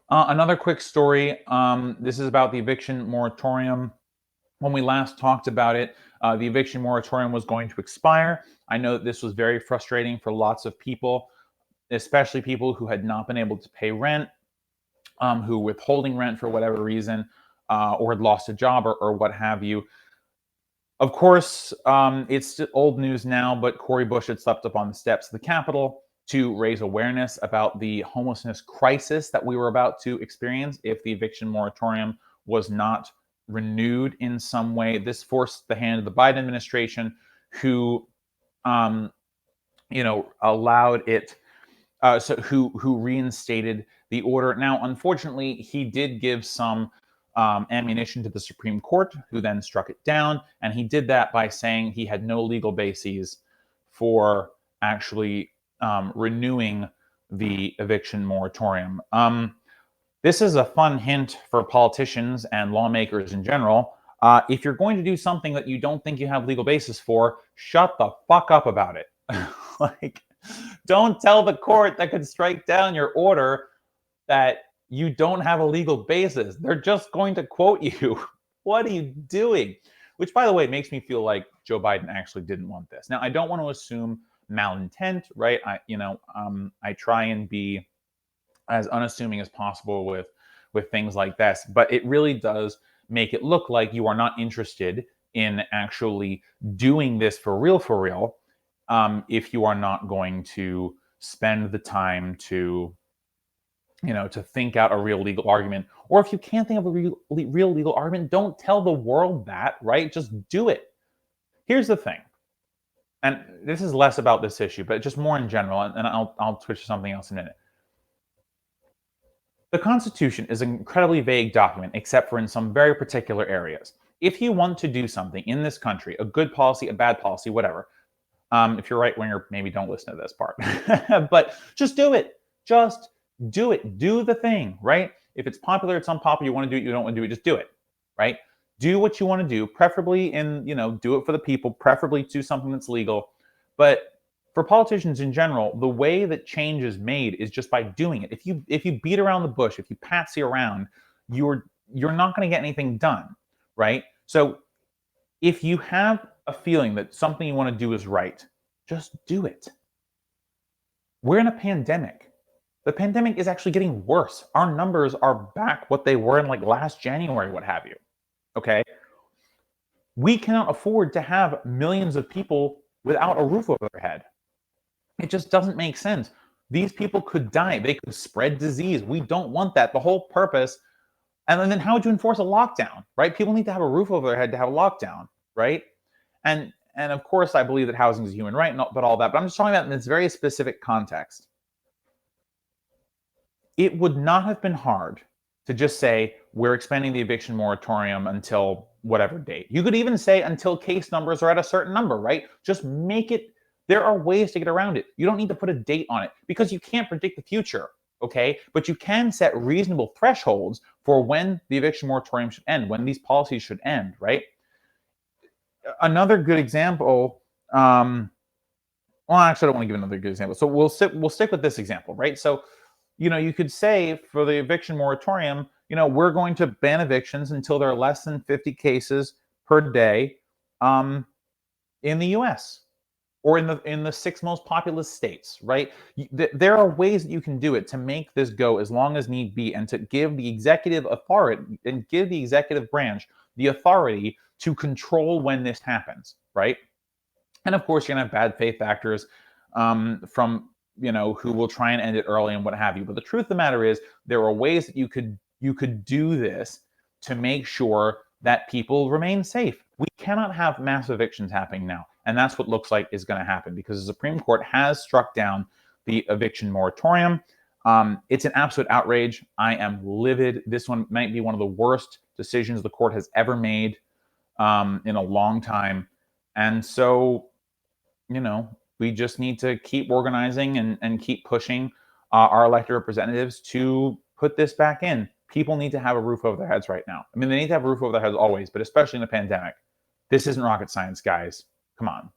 Another quick story. This is about the eviction moratorium. When we last talked about it, the eviction moratorium was going to expire. I know that this was very frustrating for lots of people, especially people who had not been able to pay rent, who were withholding rent for whatever reason, or had lost a job or what have you. Of course, it's old news now, but Cory Bush had stepped up on the steps of the Capitol to raise awareness about the homelessness crisis that we were about to experience if the eviction moratorium was not renewed in some way. This forced the hand of the Biden administration, who, um, allowed it. Who reinstated the order. Now, unfortunately, he did give some ammunition to the Supreme Court, who then struck it down. And he did that by saying he had no legal bases for actually renewing the eviction moratorium. This is a fun hint for politicians and lawmakers in general. If you're going to do something that you don't think you have legal basis for, shut the fuck up about it. Like, don't tell the court that could strike down your order that you don't have a legal basis. They're just going to quote you. What are you doing? Which, by the way, makes me feel like Joe Biden actually didn't want this. Now, I don't want to assume malintent, right? I try and be as unassuming as possible with things like this, but it really does make it look like you are not interested in actually doing this for real, if you are not going to spend the time to think out a real legal argument. Or if you can't think of a real legal argument, don't tell the world that, right? Just do it. Here's the thing, and this is less about this issue, but just more in general, and I'll switch to something else in a minute. The Constitution is an incredibly vague document, except for in some very particular areas. If you want to do something in this country, a good policy, a bad policy, whatever, if you're right winger, maybe don't listen to this part. But just do it. Just do it. Do the thing, right? If it's popular, it's unpopular, you want to do it, you don't want to do it, just do it, right? Do what you want to do, preferably do it for the people, preferably do something that's legal. But for politicians in general, the way that change is made is just by doing it. If you beat around the bush, if you patsy around, you're not going to get anything done, right? So if you have a feeling that something you want to do is right, just do it. We're in a pandemic. The pandemic is actually getting worse. Our numbers are back what they were in like last January, what have you. Okay? We cannot afford to have millions of people without a roof over their head. It just doesn't make sense. These people could die. They could spread disease. We don't want that. The whole purpose. And then how would you enforce a lockdown, right? People need to have a roof over their head to have a lockdown, right? And of course, I believe that housing is a human right, but all that. But I'm just talking about in this very specific context. It would not have been hard to just say, we're expanding the eviction moratorium until whatever date. You could even say until case numbers are at a certain number, right? Just make it. There are ways to get around it. You don't need to put a date on it because you can't predict the future, okay? But you can set reasonable thresholds for when the eviction moratorium should end, when these policies should end, right? Another good example, well, actually, I don't want to give another good example. So we'll stick with this example, right? So, you could say for the eviction moratorium, we're going to ban evictions until there are less than 50 cases per day in the U.S. or in the 6 most populous states, right? There are ways that you can do it to make this go as long as need be, and to give the executive authority and give the executive branch the authority to control when this happens, right? And of course, you're gonna have bad faith actors from who will try and end it early and what have you. But the truth of the matter is, there are ways that you could do this to make sure that people remain safe. We cannot have mass evictions happening now. And that's what looks like is going to happen, because the Supreme Court has struck down the eviction moratorium. It's an absolute outrage. I am livid. This one might be one of the worst decisions the court has ever made in a long time. And so, we just need to keep organizing and keep pushing our elected representatives to put this back in. People need to have a roof over their heads right now. I mean, they need to have a roof over their heads always, but especially in a pandemic. This isn't rocket science, guys. Come on.